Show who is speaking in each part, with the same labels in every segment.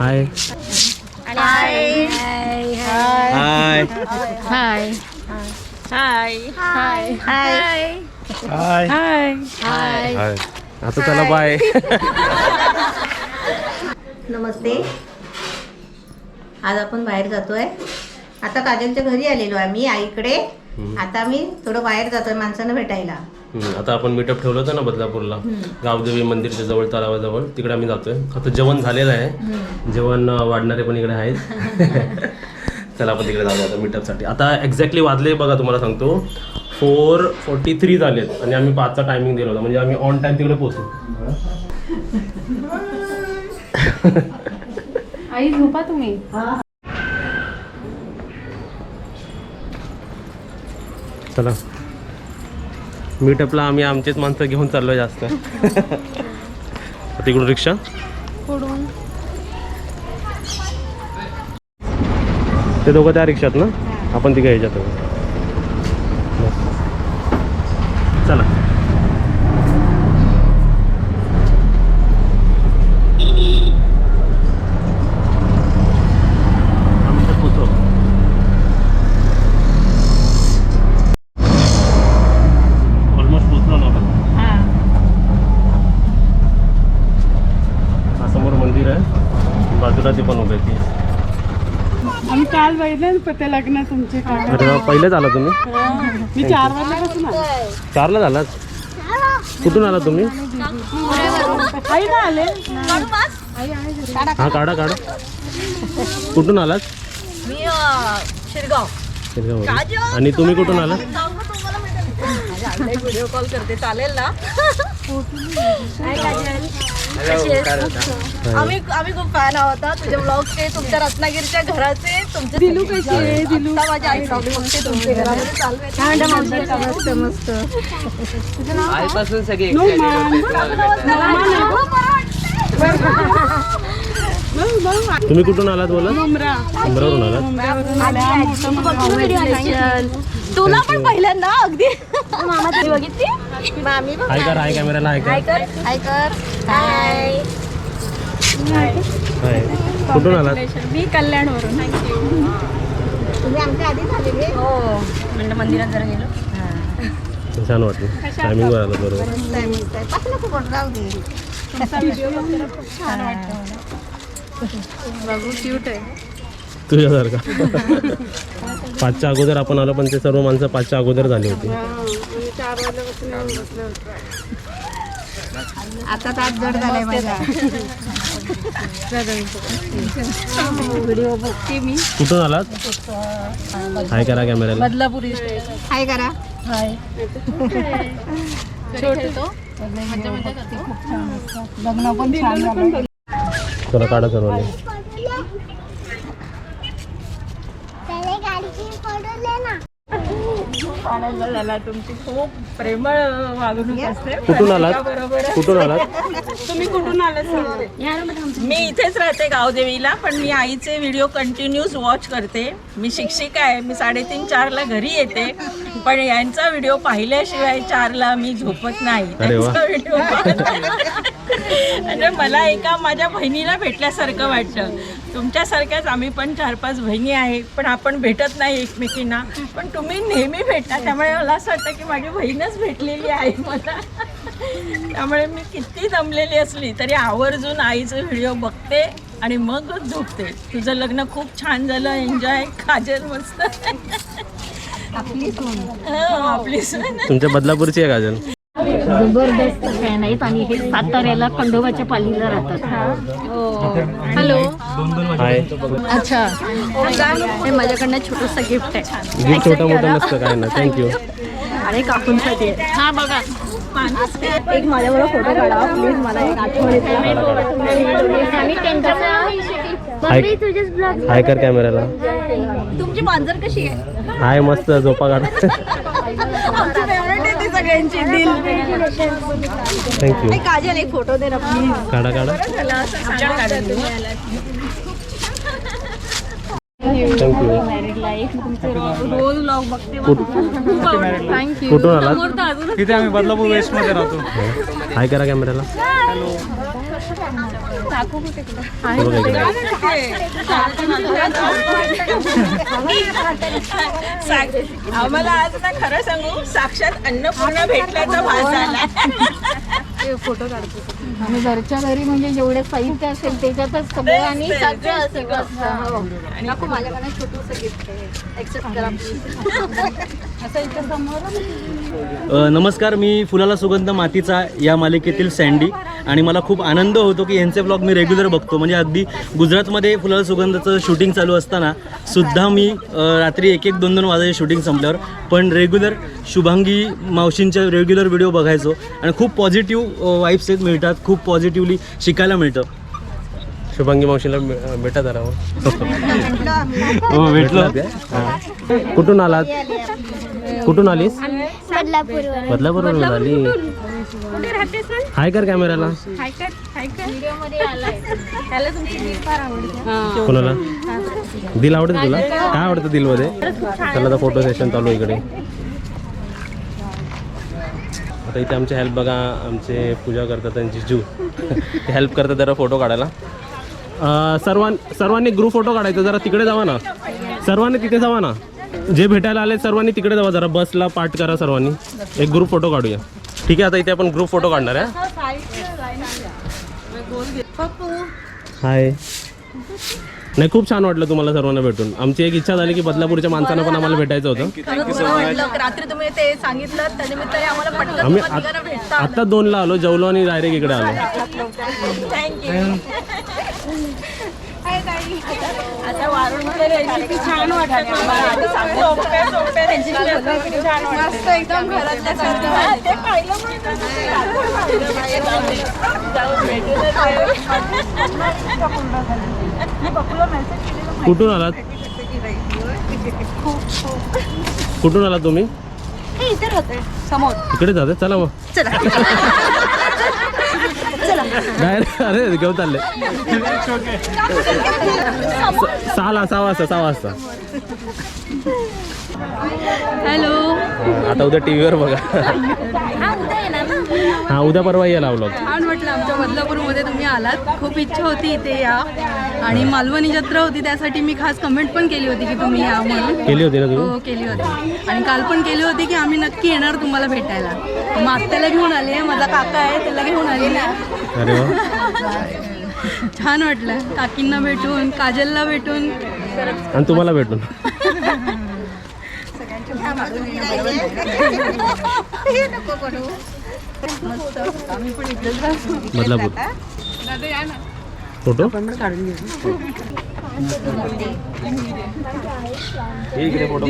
Speaker 1: हाय
Speaker 2: हाय
Speaker 1: हाय
Speaker 2: हाय हाय हाय हाय
Speaker 1: हाय
Speaker 2: हाय
Speaker 1: हाय आता चला बाय.
Speaker 3: नमस्ते. आज आपण बाहेर जातोय. आता काजलच्या घरी आलेलो आम्ही आईकडे. आता आम्ही थोडं बाहेर जातोय माणसांना भेटायला.
Speaker 1: आता आपण मीटअप ठेवलं होतं ना बदलापूरला, गावदेवी मंदिरच्या जवळ, तलावाजवळ, तिकडे आम्ही जातोय. आता जेवण झालेलं आहे, जेवण वाढणारे पण इकडे आहेत. चला आपण तिकडे जाऊया आता मीटअपसाठी. आता एक्झॅक्टली वाजले बघा, तुम्हाला सांगतो 4:43 झालेत आणि आम्ही 5चा टायमिंग दिला होता, म्हणजे आम्ही ऑन टाइम तिकडे पोहोचू.
Speaker 2: आई झोपा तुम्ही.
Speaker 1: चला मीटअपला आम्ही आमचेच माणसं घेऊन चाललोय जास्त. तिकडून रिक्षा
Speaker 2: पुढून
Speaker 1: ते दोघं त्या रिक्षात ना, आपण तिघं ह्याच्यात. चला आम्ही तर पोचलो. ऑलमोस्ट पोचलो ना आपण. हा समोर मंदिर आहे, बाजूला ते पण उभे ती.
Speaker 2: आम्ही काल बघितलं ते लग्न तुमचे.
Speaker 1: अरे पहिलेच आला तुम्ही?
Speaker 2: मी 4 वाजल्यापासून आले.
Speaker 1: 4ला झालात? कुठून आला तुम्ही?
Speaker 2: आई का आले?
Speaker 1: हा काढा काढा. कुठून आलात?
Speaker 3: मी शिरगाव.
Speaker 1: शिरगाव. आणि तुम्ही कुठून आलात?
Speaker 3: व्हिडिओ कॉल करते, चालेल ना? आम्ही खूप फॅन आहोत तुझे ब्लॉगचे, तुमच्या रत्नागिरीच्या घराचे. तुमचे दिलू कशी आहे? दिलू माझी आई बघते तुमच्या घरामध्ये चालू. मस्त मस्त.
Speaker 4: आईपासून सगळे
Speaker 1: तुम्ही कुठून आलात बोला? मुंब्रावरून आलात?
Speaker 3: तुला पण पहिल्यांदा अगदी मामाची बघितली मामी.
Speaker 1: हाय कर, हाय कॅमेराला हाय कर.
Speaker 3: हाय कर. हाय.
Speaker 1: हाय. कुठून आलात?
Speaker 2: मी कल्याणवरून.
Speaker 3: तुम्ही आमच्या आधी झालेले. हो म्हणजे मंदिरात जरा गेलो.
Speaker 1: छान वाटलं, टायमिंगवर आलं बरोबर.
Speaker 3: पाच नको पण राहू दे.
Speaker 2: छान वाटतं बघू, क्यूट आहे.
Speaker 1: तुझ्यासारखा. 5च्या अगोदर आपण आलो, पण ते सर्व माणसं 5च्या अगोदर झाली होती.
Speaker 2: 4 वाजल्यापासून येऊन बसले होते.
Speaker 3: आता ताट जड झालाय माझा.
Speaker 2: व्हिडिओ बघते मी.
Speaker 1: कुठून आलात? हाय करा कॅमेराला.
Speaker 2: बदलापूर.
Speaker 3: हाय करा.
Speaker 2: हाय. छोटे तो लग्न पण छान झालं.
Speaker 1: चला काढा सर्वांनी.
Speaker 2: झाला तुमची खूप प्रेमळ वागणूक असते.
Speaker 1: कुठून आलात? कुठून आलात?
Speaker 2: तुम्ही कुठून आलात?
Speaker 5: मी इथेच राहते गावदेवीला, पण मी आईचे व्हिडिओ कंटिन्यूस वॉच करते. मी शिक्षिका आहे, मी 3:30-4ला घरी येते, पण यांचा व्हिडिओ पाहिल्याशिवाय 4ला मी झोपत नाही.
Speaker 1: अरे वा.
Speaker 5: त्यांचा व्हिडिओ म्हणजे मला एका माझ्या बहिणीला भेटल्यासारखं वाटतं. तुमच्यासारख्याच आम्ही पण 4-5 बहिणी आहेत, पण आपण भेटत नाही एकमेकींना, पण तुम्ही नेहमी भेटता, त्यामुळे मला असं वाटतं की माझी बहीणच भेटलेली आहे मला. त्यामुळे मी किती दमलेली असली तरी आवर्जून आईचं व्हिडिओ बघते आणि मगच झोपते. तुझं लग्न खूप छान झालं, एन्जॉय. काजल मस्त. आपली सून.
Speaker 1: तुमच्या बदलापूरची आहे काजल?
Speaker 6: जबरदस्त फॅन आहेत आणि हे साताऱ्याला खंडोबाच्या पालीला राहतात. हॅलो.
Speaker 1: हाय.
Speaker 6: अच्छा, हे माझ्याकडनं छोटंसं गिफ्ट आहे.
Speaker 1: गिफ्ट छोटं मोठं नसतं काय ना. थँक्यू.
Speaker 6: आणि काकूंसाठी. हा बघा,
Speaker 3: एक माझ्याबरोबर फोटो काढा प्लीज, मला एक आठवण येते.
Speaker 6: आम्ही त्यांच्या
Speaker 1: हाय कर कॅमेराला.
Speaker 3: तुमची मांजर कशी आहे?
Speaker 1: हाय मस्त, झोपा काढ.
Speaker 3: आमची फेवरेट आहे ती सगळ्यांची. दिल.
Speaker 1: थँक्यू.
Speaker 3: काजल एक फोटो दे ना प्लीज.
Speaker 1: काढा काढा. थँक्यू.
Speaker 2: रोज ब्लॉग बघते. थँक्यू.
Speaker 1: कुठून आलात?
Speaker 4: तिथे आम्ही बदलापूर वेस्ट मध्ये राहतो.
Speaker 1: हाय करा कॅमेराला.
Speaker 2: काकू कुठे कुठे
Speaker 1: हे बघा इकडे.
Speaker 5: आम्हाला आज ना खरं सांगू साक्षात अन्नपूर्णा भेटल्याचा भास झाला.
Speaker 2: फोटो काढतो.
Speaker 6: आणि घरच्या घरी म्हणजे जेवढे साहित्य असेल त्याच्यातच सगळं आणि सगळं असेल.
Speaker 2: काकू माझ्याकडे छोटूसं गिफ्ट आहे. एक्सेप्ट करा असं इथं समोर.
Speaker 7: नमस्कार, मी फुलाला सुगंध मातीचा या मालिकेतील सँडी आणि मला खूप आनंद होतो की यांचे ब्लॉग मी रेग्युलर बघतो. म्हणजे अगदी गुजरातमध्ये फुलाला सुगंधाचं शूटिंग चालू असताना सुद्धा मी रात्री 1-1, 2-2 वाजायचे शूटिंग संपल्यावर पण रेग्युलर शुभांगी मावशींच्या रेग्युलर व्हिडिओ बघायचो आणि खूप पॉझिटिव्ह वाईब्स मिळतात, खूप पॉझिटिव्हली शिकायला मिळतं.
Speaker 1: शुभांगी मावशीला भेटा जरा
Speaker 7: हो, भेटलो.
Speaker 1: कुठून आलात? कुठून आलीस? बदलापूरवरून आली.
Speaker 2: कुठे राहतेस ना?
Speaker 1: हाय कर कॅमेराला.
Speaker 2: हाय कर त्याला तुमची दिल फार आवडते.
Speaker 1: कोणाला दिल आवडतं? तुला काय आवडतं दिलमध्ये? त्याला तर फोटो सेशन चालू आहे इकडे. आता इथे आमची हेल्प बघा, आमचे पूजा करतात त्यांची जीव ते हेल्प करतात जरा फोटो काढायला. सर्वांनी ग्रुप फोटो काढायचा. जरा तिकडे जावा ना, सर्वांनी तिथे जावा ना. जे भेटायला आले सर्वांनी तिकडे जावा, जरा बसला पाठ करा सर्वांनी. एक ग्रुप फोटो काढूया. ठीक आहे, आता इथे आपण ग्रुप फोटो काढणार आहे. हाय. नाही, खूप छान वाटलं तुम्हाला सर्वांना भेटून. आमची एक इच्छा झाली की बदलापूरच्या माणसांना पण आम्हाला भेटायचं होतं.
Speaker 5: रात्री तुम्ही ते सांगितलं त्यानिमित्ताने आम्हाला पटकन
Speaker 1: आम्ही
Speaker 5: तुम्हाला भेटता.
Speaker 1: आत्ता 2ला आलो, जेवलो आणि डायरेक्ट इकडे आलो.
Speaker 5: थँक्यू. आता वारून रेसिपी छान वाटत मस्त एकदम घरातल्या सारखं. ते पाहिलं
Speaker 1: कुठून आलात? कुठून आलात तुम्ही?
Speaker 2: इथे राहते समोर.
Speaker 1: इकडे जाते. चला मग डायरेक्ट. अरे घेऊन चालले. 6 वाजता.
Speaker 2: हॅलो.
Speaker 1: आता उद्या टीव्हीवर बघा. हा, उद्या परवा यायला लावलं.
Speaker 2: छान वाटलं आमच्या बदलापूरमध्ये तुम्ही आलात. खूप इच्छा होती इथे या आणि मालवणी जत्रा होती त्यासाठी मी खास कमेंट पण केली होती की तुम्ही या म्हणून.
Speaker 1: केली होती ना तुम्ही?
Speaker 2: हो केली होती. आणि काल पण केली होती की आम्ही नक्की येणार तुम्हाला भेटायला. मग आत्याला घेऊन आले, माझा काका आहे त्याला घेऊन आलेला.
Speaker 1: अरे वा.
Speaker 2: छान वाटलं काकींना भेटून, काजलला भेटून.
Speaker 1: आणि तुम्हाला भेटून. बदलापूर फोटो इकडे फोटो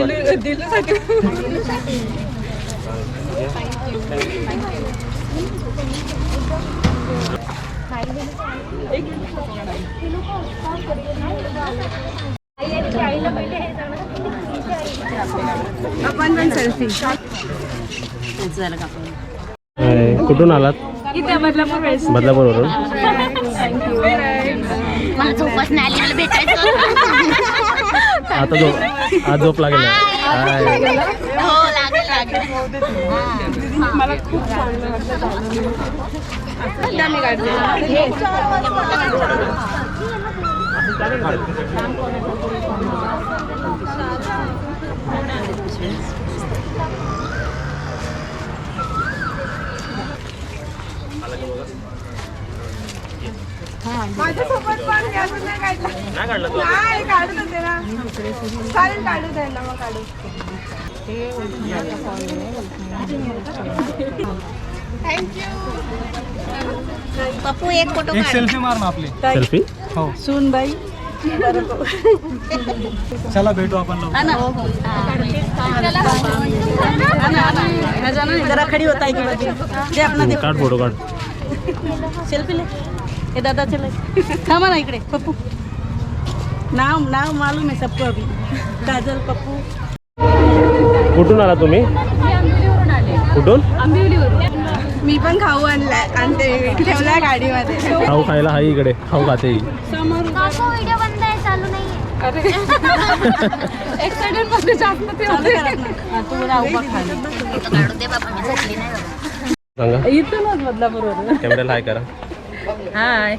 Speaker 2: आपण पण सेल्फी.
Speaker 1: कुठून आलात?
Speaker 2: इथे बदलापूर वेस्ट.
Speaker 1: बदलापूरवरून.
Speaker 6: मला झोपच नाही आली, मला भेटायचं.
Speaker 1: आता आज झोप लागेल.
Speaker 6: हो, लागेल.
Speaker 2: मला खूप छान वाटलं. मी काढते. माझ्यासोबत पण मी अजून नाही काढला. नाही काढत होते ना. चालेल काढू द्यायला मग काढू.
Speaker 3: पप्पू एक फोटो काढ.
Speaker 7: सेल्फी मार ना आपली.
Speaker 1: सेल्फी.
Speaker 5: सून बाई.
Speaker 7: चला भेटू आपण
Speaker 5: जरा खडी होता है की दे अपना दे.
Speaker 1: काढ फोटो काढ.
Speaker 5: सेल्फी ले. हे दादा चले थांबा ना इकडे. पप्पू नाव मालूम है सबको अभी. काजल पप्पू.
Speaker 1: कुठून आला तुम्ही? कुठून?
Speaker 2: मी पण खाऊ आणलाय आणि ते ठेवलाय गाडीमध्ये.
Speaker 1: खाऊ खायला हाय इकडे. खाऊ खाते.
Speaker 6: व्हिडिओ बंद आहे, चालू नाहीये.
Speaker 2: एक्साइटेड मध्ये जास्त ते होते.
Speaker 5: तू राहू बघ खाली.
Speaker 6: काढू दे बाबा, मी झोपली नाही बाबा.
Speaker 1: सांगा.
Speaker 5: इथूनच बदलापूर
Speaker 1: कॅमेराला हाय करा.
Speaker 5: हाय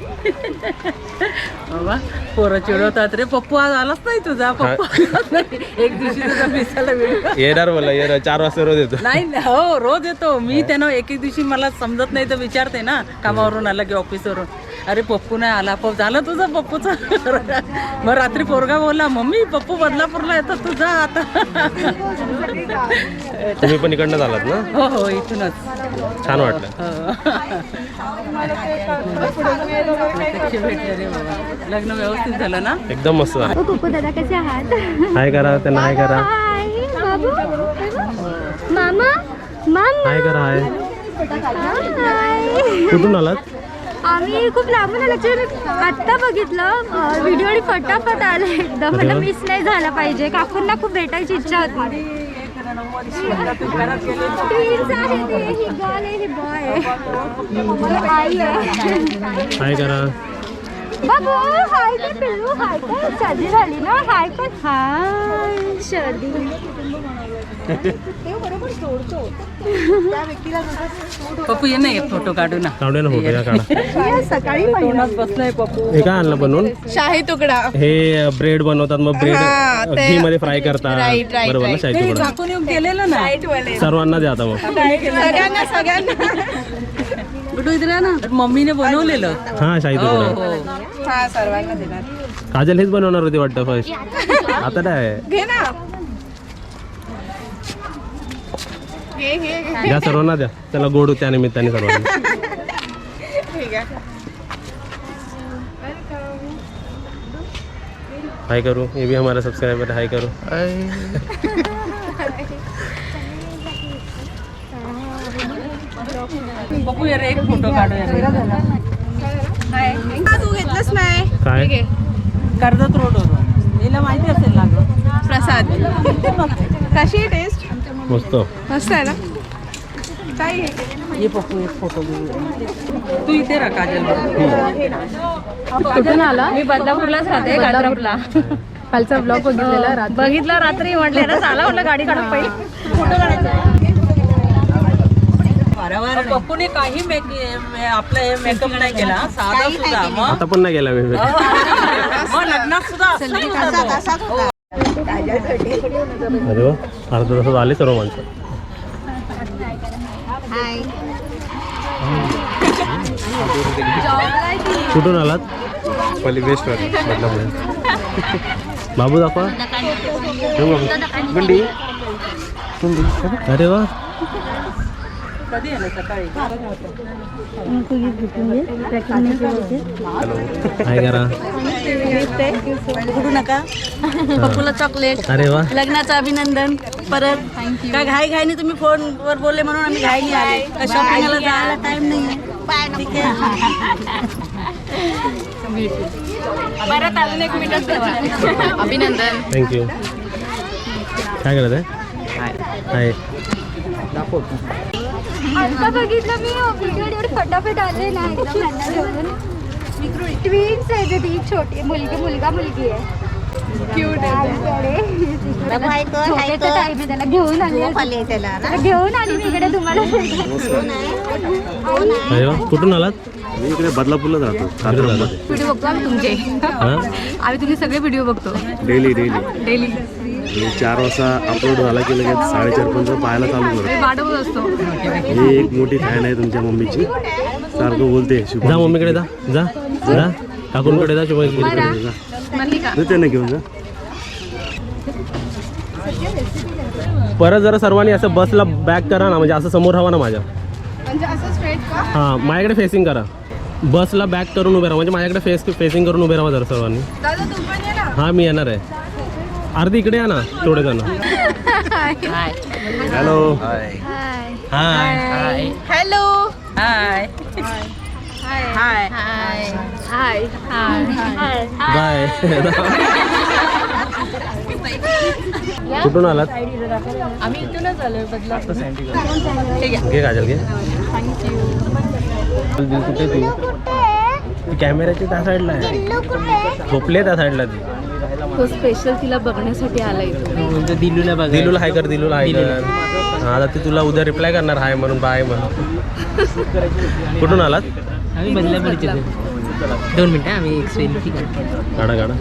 Speaker 5: बाबा पोरं चिडवतात रे पप्पू आज आलाच नाही तुझा पप्पू आलाच नाही. एक दिवशी तुझा मिसाला व्हिडिओ
Speaker 1: येणार मला येणार 4 वाजता रोज येतो.
Speaker 5: नाही हो रोज येतो मी त्यांना एक दिवशी मला समजत नाही तर विचारते ना कामावरून आला की ऑफिसवरून अरे पप्पू नाही आला झालं तुझं पप्पूचं. मग रात्री पोरगा बोलला मम्मी पप्पू बदलापूरला येतो तुझा आता.
Speaker 1: तुम्ही पण इकडनं आलात ना?
Speaker 5: हो हो इथूनच
Speaker 1: छान वाटलं.
Speaker 5: प्रत्यक्ष भेटले रे बाबा. लग्न व्यवस्थित झालं ना?
Speaker 1: एकदम मस्त झालं.
Speaker 6: पप्पू दादा कसे आहात?
Speaker 1: हाय करा त्यांना, हाय करा,
Speaker 6: हाय बाबू मामा मामा
Speaker 1: हाय करा, हाय.
Speaker 6: हाय.
Speaker 1: कुठून आलात?
Speaker 6: आम्ही खूप लांबून आलो ॲक्च्युली आत्ता बघितलं व्हिडिओ आणि फटाफट आले एकदम मला मिस नाही झाला पाहिजे काकूंना खूप भेटायची इच्छा होती ट्विन्स आहे ते ही गर्ल आहे ही बॉय आहे आई आहे
Speaker 1: हाय करा.
Speaker 6: बाबू हाय काय पिल्लू हाय काय सर्दी झाली ना हाय पण हाय सर्दी
Speaker 5: पप्पू ये नाही फोटो काढू ना.
Speaker 1: काढूया ना फोटो, या काढा.
Speaker 2: सकाळी
Speaker 5: तोंडात बसलाय पप्पू.
Speaker 1: हे काय आणलं बनवून?
Speaker 2: शाही तुकडा.
Speaker 1: हे ब्रेड बनवतात, मग ब्रेड
Speaker 2: हा, ते-
Speaker 1: घी मध्ये फ्राय करतात.
Speaker 2: Right, right,
Speaker 1: बरोबर ना?
Speaker 2: right.
Speaker 1: शाही
Speaker 5: ते
Speaker 1: तुकडा
Speaker 5: झाकून येऊन केलेलं ना
Speaker 1: सर्वांना द्या आता मग.
Speaker 2: सगळ्यांना
Speaker 5: कुठं इथला ना मम्मीने बनवलेलं.
Speaker 1: हा शाही
Speaker 5: हो
Speaker 1: तुकडा.
Speaker 5: हो
Speaker 2: हा सर्वांना देणार.
Speaker 1: काजल हेच बनवणार होती वाटतं फर्स्ट. आता काय
Speaker 2: घे ना. घे घे घे.
Speaker 1: द्या, सर्वांना द्या. त्याला गोड त्या निमित्ताने सर्वांना.
Speaker 2: ठीक आहे.
Speaker 1: हाय करो, ये भी हमारा सब्सक्राइबर है, हाय करो.
Speaker 5: पप्पू यार एक फोटो काढू यार.
Speaker 2: तू घेतलंच नाही.
Speaker 1: काय
Speaker 5: कर्जत रोडवरून हिला माहिती असेल ना गं.
Speaker 2: प्रसाद कशी आहे टेस्ट?
Speaker 1: मस्त.
Speaker 2: मस्त आहे ना. काय
Speaker 5: ये पप्पू एक फोटो तू इथे राहा काजल.
Speaker 6: कुठून आला मी बदलापूरलाच राहते बदलापूरला कालचा ब्लॉग बघितलेला बघितला रात्री म्हटले ना चाला म्हटलं गाडी काढून पहिले फोटो काढायचा.
Speaker 5: पप्पूने काही आपलं हे मेकअप नाही केला साधा सुद्धा. मग
Speaker 1: आता पण नाही गेला मी.
Speaker 5: मग लग्नात सुद्धा असं नाही होतं तो.
Speaker 1: अरे वा, अर्धा तासात आले सर्व माणसं.
Speaker 3: हाय
Speaker 1: कुठून आलात? पली बेस्ट बदलापूर. बाबू दाखवा. गुंडी. अरे वा,
Speaker 5: कधी आलं सकाळी.
Speaker 1: हाय करा.
Speaker 5: उघडू नका.
Speaker 2: पप्पूला चॉकलेट.
Speaker 1: अरे वा,
Speaker 2: लग्नाचं अभिनंदन परत. थँक्यू. काय घाई घाईने तुम्ही फोनवर बोलले म्हणून आम्ही घाईने आले. शॉपिंगला जायला टाइम नाही. ठीक आहे. परत अजून 1 मिनिट अभिनंदन.
Speaker 1: थँक्यू. काय करत आहे? हाय.
Speaker 6: आता बघितलं मी व्हिडिओ एवढे फटाफट आले ना एकदम ह्यांना घेऊन ट्विन्स आहे ती छोटी मुलगी मुलगी आहे
Speaker 3: बाबू हाय कर, हाय
Speaker 6: झोपेचा
Speaker 3: कर.
Speaker 6: टाइम आहे त्याला घेऊन आली
Speaker 3: झोप आली आहे त्याला ना.
Speaker 6: त्याला घेऊन आली मी इकडे तुम्हाला
Speaker 1: अरे वा, कुठून आलात?
Speaker 8: मी इकडे बदलापूरलाच राहतो, कात्रजमध्ये.
Speaker 2: व्हिडिओ बघतो आम्ही तुमचे.
Speaker 1: हा,
Speaker 2: आम्ही तुमचे सगळे व्हिडिओ बघतो
Speaker 8: डेली
Speaker 2: डेली.
Speaker 8: 4 वाजता अपलोड झाला की लगेच 4:30 पर्यंत पाहायला चालू करतो.
Speaker 2: वाढवत असतो.
Speaker 8: मी एक मोठी फॅन आहे तुमच्या मम्मीची, सारखं बोलते
Speaker 1: जा
Speaker 8: शुभम
Speaker 1: मम्मीकडे जा. जा जा काकूंकडे जा. शुभंकडे जा.
Speaker 2: मल्लिका.
Speaker 8: त्यांना घेऊन जा.
Speaker 1: परत जरा सर्वांनी असं बसला बॅक करा ना, म्हणजे असं समोर हवा ना माझ्या.
Speaker 2: म्हणजे असं स्ट्रेट का?
Speaker 1: हां, माझ्याकडे फेसिंग करा. बसला बॅक करून उभे राहा, म्हणजे माझ्याकडे फेसिंग करून उभे राहा जरा सर्वांनी.
Speaker 2: दादा तू पण ये ना.
Speaker 1: हां, मी येणार आहे. अर्धी इकडे या ना, थोडे जण.
Speaker 8: हॅलो.
Speaker 1: हाय.
Speaker 2: हॅलो.
Speaker 5: हाय हाय
Speaker 2: हाय.
Speaker 1: बाय. कुठून आलात?
Speaker 2: आम्ही इथूनच आलोय बदलापूर.
Speaker 1: घे काजल, घे. दिल कुठे ती? ती कॅमेऱ्याची त्या साईडला आहे. झोपले त्या साईडला ती.
Speaker 2: तो स्पेशल तिला बघण्यासाठी आलाय.
Speaker 1: दिलूला हाय कर, दिलूला हाय कर. हां, आता ती तुला उद्या रिप्लाय करणार हाय म्हणून, बाय म्हणून. कुठून आलात?
Speaker 4: आम्ही बदलापूरचे 2 मिनिटं आम्ही एक सेल्फी काढतो.
Speaker 1: काढा काढा.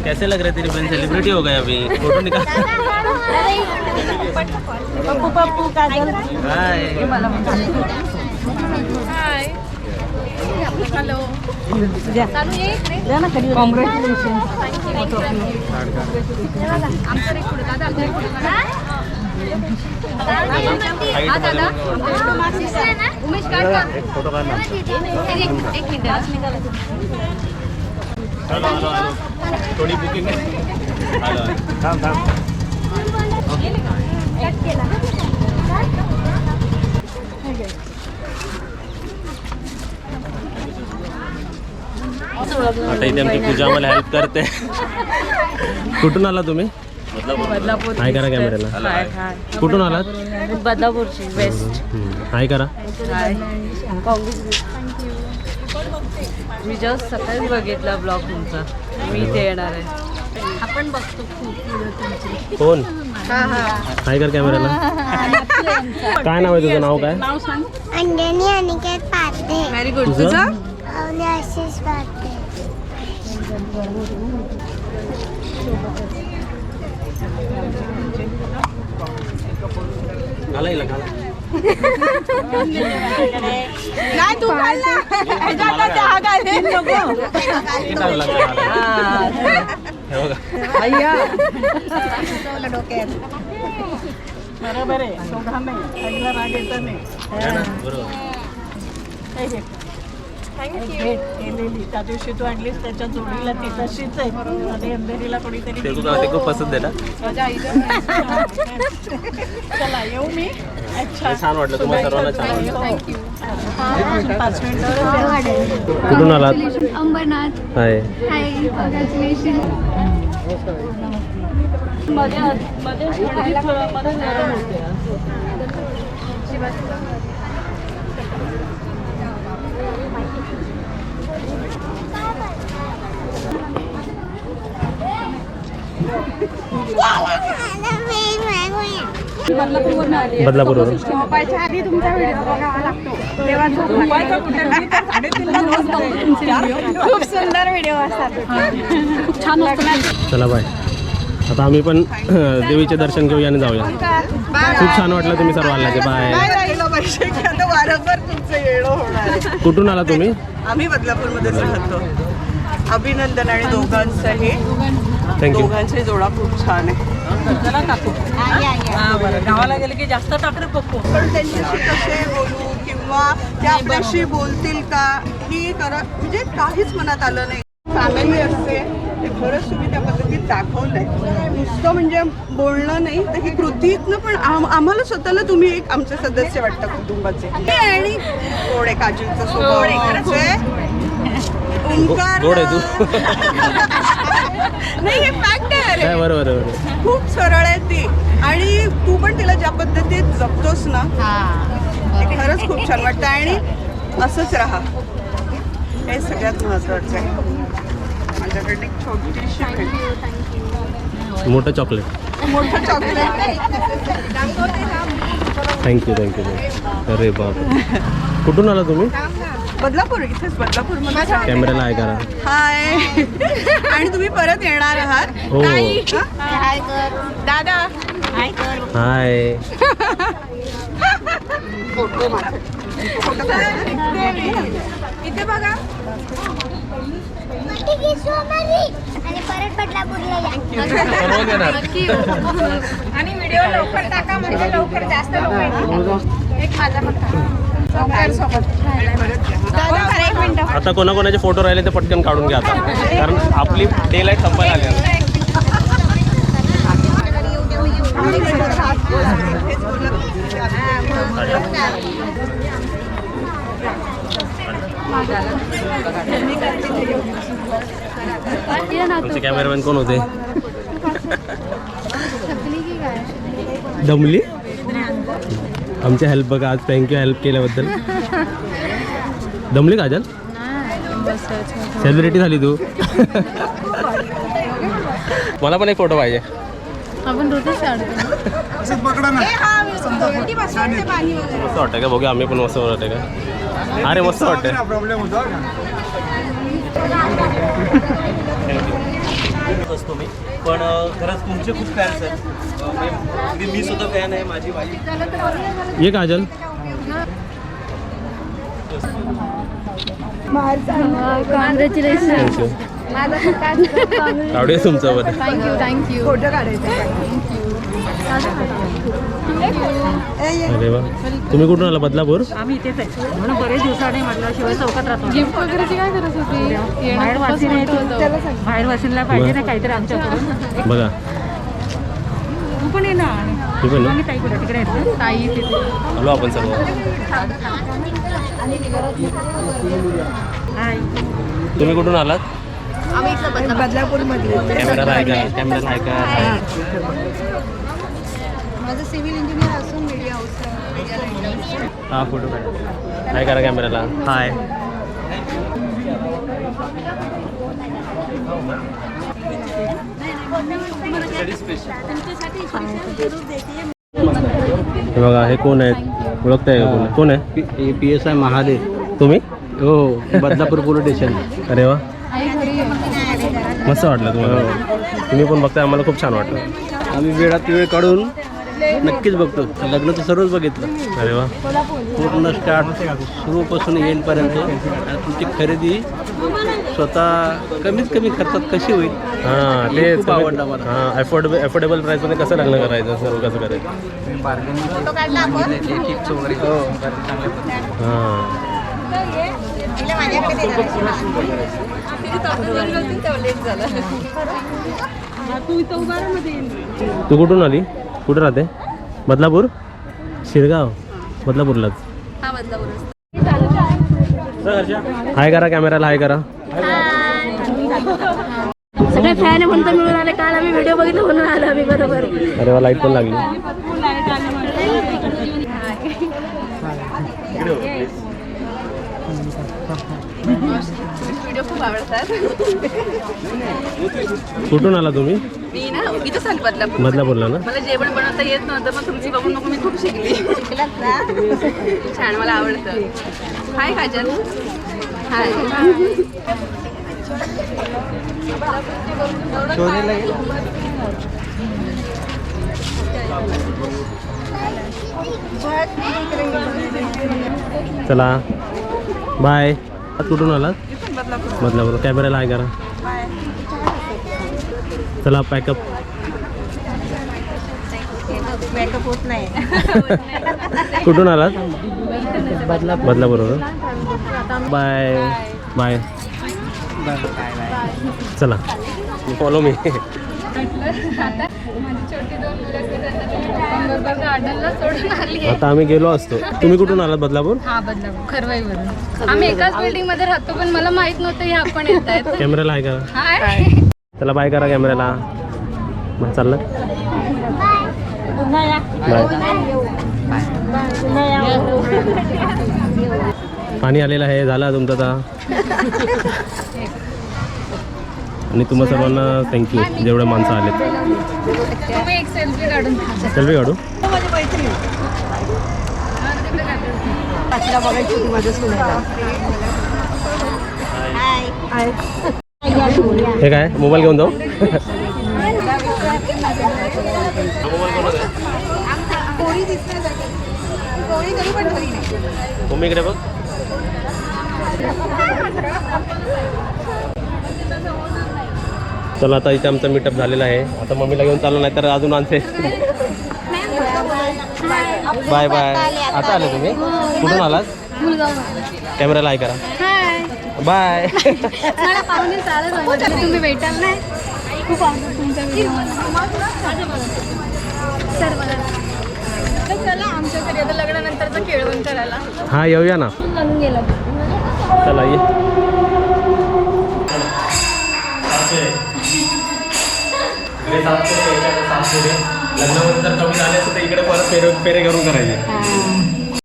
Speaker 1: कैसे लग रहे तेरी बहन सेलिब्रिटी हो गए अभी फोटो निकाल.
Speaker 5: पप्पू पप्पू काजल
Speaker 1: हाय.
Speaker 2: हॅलो.
Speaker 5: कॉंग्रॅच्युलेशन.
Speaker 2: उमेश काढ.
Speaker 8: फोटो काढ.
Speaker 2: एक मिनिट.
Speaker 1: थोडी बुकिंग
Speaker 8: थांब थांब.
Speaker 1: आता इथे आमची पूजा आम्हाला हेल्प करते. कुठून आला तुम्ही?
Speaker 5: बदलापूर.
Speaker 1: हाय करा कॅमेऱ्याला. कुठून आलात?
Speaker 5: बदलापूरची वेस्ट.
Speaker 1: हाय करा.
Speaker 5: मी जस्ट सकाळीच बघितला ब्लॉग तुमचा. मी इथे येणार आहे.
Speaker 2: आपण बघतो खूप व्हिडिओ तुमचे.
Speaker 1: कोण? हाय कर कॅमेऱ्याला. काय नाव आहे तुझं? नाव काय?
Speaker 2: नाव सांग.
Speaker 6: अंजनी अनिकेत पाटे.
Speaker 2: Very good.
Speaker 1: तुझं?
Speaker 2: तुझं?
Speaker 6: अवनी आशिष पाटे.
Speaker 1: घाला हिला, घाला.
Speaker 2: नाही तू खाल्ला. ह्याच्यातला चहा घाले.
Speaker 1: हे घाला, घाला. हे बघा.
Speaker 5: बरोबर आहे. सोडा नाही. आईला राग येत नाही.
Speaker 1: बरोबर.
Speaker 5: भेट केलेली त्या दिवशी तू आणलीस त्याच्या जोडीला ती तशीच आहे. मध्ये अंधेरीला कोणीतरी
Speaker 1: ते तुला ते खूप पसंत आहे ना.
Speaker 5: माझ्या आईला. चला येऊ मी. अच्छा.
Speaker 1: छान वाटलं तुम्हाला सर्वांना. छान वाटलं.
Speaker 5: 5 मिनिटं.
Speaker 1: कुठून आलात?
Speaker 6: अंबरनाथ.
Speaker 1: हाय.
Speaker 6: हाय. कॉंग्रॅच्युलेशन.
Speaker 1: बदलापूरवरून.
Speaker 2: झोपायच्या आधी तुमचा व्हिडिओ बघावा लागतो. तेव्हा झोपायचं कुठे नाही. 3:30ला रोज बघतो तुमचे व्हिडिओ. खूप सुंदर व्हिडिओ असतात. खूप छान असतात.
Speaker 1: चला बाय. आता आम्ही पण देवीचे दर्शन घेऊया आणि जाऊया. खूप छान वाटलं तुम्ही सर्व आला. बाय.
Speaker 9: वारंवार तुमचं येणं होणार आहे.
Speaker 1: कुठून आला तुम्ही?
Speaker 9: आम्ही बदलापूरमध्येच राहतो. अभिनंदन आणि दोघांचंही.
Speaker 1: थँक्यू.
Speaker 9: दोघांचे जोडा खूप छान आहे.
Speaker 5: चला टाकू. हा बरं. गावाला गेले की जास्त टाकरे पप्पू.
Speaker 9: पण त्यांच्याशी कसे बोलू किंवा ते आपल्याशी बोलतील का ही म्हणजे काहीच मनात आलं नाही. फॅमिली असते ते खरंच तुम्ही त्या पद्धतीत दाखवलंय. नुसतं म्हणजे बोलणं नाही तर ही कृतीतनं पण आम्हाला स्वतःला तुम्ही एक आमचे सदस्य वाटतं कुटुंबाचे. आणि गोडे काजूचं स्वभाव ओंकार
Speaker 1: गोड आहे तू.
Speaker 9: नाही हे फॅक्ट आहे. अरे
Speaker 1: बरोबर बरोबर.
Speaker 9: खूप सरळ आहे ती. आणि तू पण तिला ज्या पद्धतीत जपतोस ना ते खरंच खूप छान वाटतं. आणि असंच राहा हे सगळ्यात महत्त्वाचं आहे. माझ्याकडे एक छोटीशी भेट.
Speaker 1: मोठं चॉकलेट.
Speaker 9: मोठं चॉकलेट.
Speaker 1: Thank you thank you. अरे बाप. कुठून आला तुम्ही?
Speaker 9: बदलापूर. इथेच बदलापूरमध्ये
Speaker 1: कॅमेऱ्याला हाय करा.
Speaker 9: हाय. आणि तुम्ही परत येणार आहात?
Speaker 1: हो.
Speaker 9: हाय दादा. हाय कर.
Speaker 1: हाय.
Speaker 9: फोटो माझा. इथे बघा.
Speaker 6: आणि परत बदलापूरला या.
Speaker 2: आणि व्हिडिओ लवकर टाका म्हणजे लवकर जास्त लोक येतील. एक माझा एक मिनिट.
Speaker 1: आता कोणाकोणाचे फोटो राहिले ते पटकन काढून घ्या आता, कारण आपली डे लाईट संपायला आली आहे. आमचे कॅमेरामॅन कोण होते? दमली आमची हेल्प बघा आज. थँक्यू हेल्प केल्याबद्दल. दमली काजल? सेलिब्रिटी झाली तू. मला पण एक फोटो पाहिजे.
Speaker 6: आपण रोजच काढतो.
Speaker 1: मस्त वाटतं का? बघूया आम्ही पण मस्त वाटतं का? अरे मस्त वाटतं.
Speaker 7: असतो मी पण खरंच तुमचे खूप फॅन्स आहेत. मी सुद्धा फॅन आहे. माझी वाईफ
Speaker 1: ये काजल.
Speaker 6: कॉंग्रॅच्युलेशन.
Speaker 1: कावडे तुमचं बरं.
Speaker 6: थँक्यू.
Speaker 9: फोटो काढायचा.
Speaker 1: अरे वा. तुम्ही कुठून आला? बदलापूर?
Speaker 5: आम्ही इथेच आहे म्हणून बरेच दिवसाने म्हटलं शिवाय चौकात राहतो.
Speaker 6: गिफ्ट वगैरेची काय गरज होती?
Speaker 5: बाहेर वाचीन आहे तू. बाहेर वाचीनला पाहिजे ना काहीतरी आमच्याकडून.
Speaker 1: बघा
Speaker 5: तू पण ये ना.
Speaker 1: तू पण ना?
Speaker 5: आम्ही ताई कुठे तिकडे आहेत ना.
Speaker 6: ताई तिथे.
Speaker 1: आलो आपण सर्व.
Speaker 5: हाय.
Speaker 1: तुम्ही कुठून आलात?
Speaker 9: बदलापूर मधले.
Speaker 1: कॅमेरा आहे का? कॅमेरा आहे का?
Speaker 6: माझं सिव्हिल इंजिनियर असून मीडिया हाऊस.
Speaker 1: हा फोटो काढा. काय करा कॅमेराला.
Speaker 7: हाय.
Speaker 1: हे बघा हे कोण आहेत? ओळखताय का? कोण आहे?
Speaker 7: PSI महादेव.
Speaker 1: तुम्ही?
Speaker 7: हो बदलापूर पोलीस स्टेशन.
Speaker 1: अरे वा. मस्त वाटलं तुम्हाला? तुम्ही पण बघताय. आम्हाला खूप छान वाटलं.
Speaker 7: आम्ही वेळात वेळ काढून नक्कीच बघतो. लग्नाचं सर्वच बघितलं.
Speaker 1: अरे वा.
Speaker 7: पूर्ण स्टार्ट सुरूपासून येईपर्यंत आणि तुमची खरेदी स्वतः कमीत कमी खर्चात कशी होईल
Speaker 1: हां ते
Speaker 7: खूप आवडलं मला.
Speaker 1: हां अफोर्डेबल प्राईसमध्ये कसं लग्न करायचं, सर्व कसं करायचं. हां तू कुठून आली? कुठं राहते? बदलापूर? शिरगाव? बदलापूरलाच. हाय करा कॅमेराला. हाय करा.
Speaker 6: सगळे फॅन आहे म्हणून तर मिळून आले. काल आम्ही व्हिडिओ बघितलं म्हणून आलो आम्ही. बरोबर.
Speaker 1: अरे वा. लाईट पण लागली.
Speaker 2: व्हिडिओ खूप आवडतात.
Speaker 1: कुठून आला तुम्ही?
Speaker 2: मी ना इथंच आली बदलापूर.
Speaker 1: बदलापूरला ना?
Speaker 2: मला जेवण बनवता येत नव्हतं पण तुमची बघून बघून मी खूप शिकली. छान मला आवडतं. हाय काजल. हाय.
Speaker 1: चला बाय. कुठून आलात? बदलापूर. कॅमेराला हाय करा. चला पॅकअप.
Speaker 3: मेकअप होत नाही.
Speaker 1: कुठून आलात? बदलापूर. Bye bye. चला फॉलो मी. आता आम्ही गेलो असतो. तुम्ही कुठून आलात? बदलापूर?
Speaker 6: हा बदलापूर खरवाईवरून. आम्ही एकाच बिल्डिंग मध्ये राहतो पण मला माहित नव्हतं हे आपण येत आहेत.
Speaker 1: कॅमेराला हाय करा.
Speaker 6: हाय.
Speaker 1: चला बाय करा कॅमेराला. मग चाललं बाय. पाणी आलेलं आहे. झाला तुमचा आता. आणि तुम्हा सर्वांना थँक्यू जेवढे माणसं आलेत.
Speaker 6: तुम्ही एक सेल्फी काढून
Speaker 1: सेल्फी काढू.
Speaker 9: बघायची होती माझ्या सुनेला.
Speaker 1: हे काय मोबाईल घेऊन जाऊ? मम्मी इकडे बघ. चला आता इथे आमचा मीटअप झालेला आहे. आता मम्मीला घेऊन चाललो नाही तर अजून आणते. Bye bye. आता आले तुम्ही? कुठून आलात? कॅमेराला हाय करा. बाय.
Speaker 6: मला पाहुणे चालत तुम्ही भेटाल नाही. खूप आवडतं तुमच्या व्हिडिओ. चला आमच्या घरी आता लग्नानंतरचं केळवण करायला.
Speaker 1: हा येऊया ना.
Speaker 6: लागून गेला.
Speaker 1: चला ये. इकडे 7 फेरे घ्यायचे, आता 7 फेरे. लग्नामध्ये जर कमी झाले असेल तर इकडे परत फेरे करून करायचे.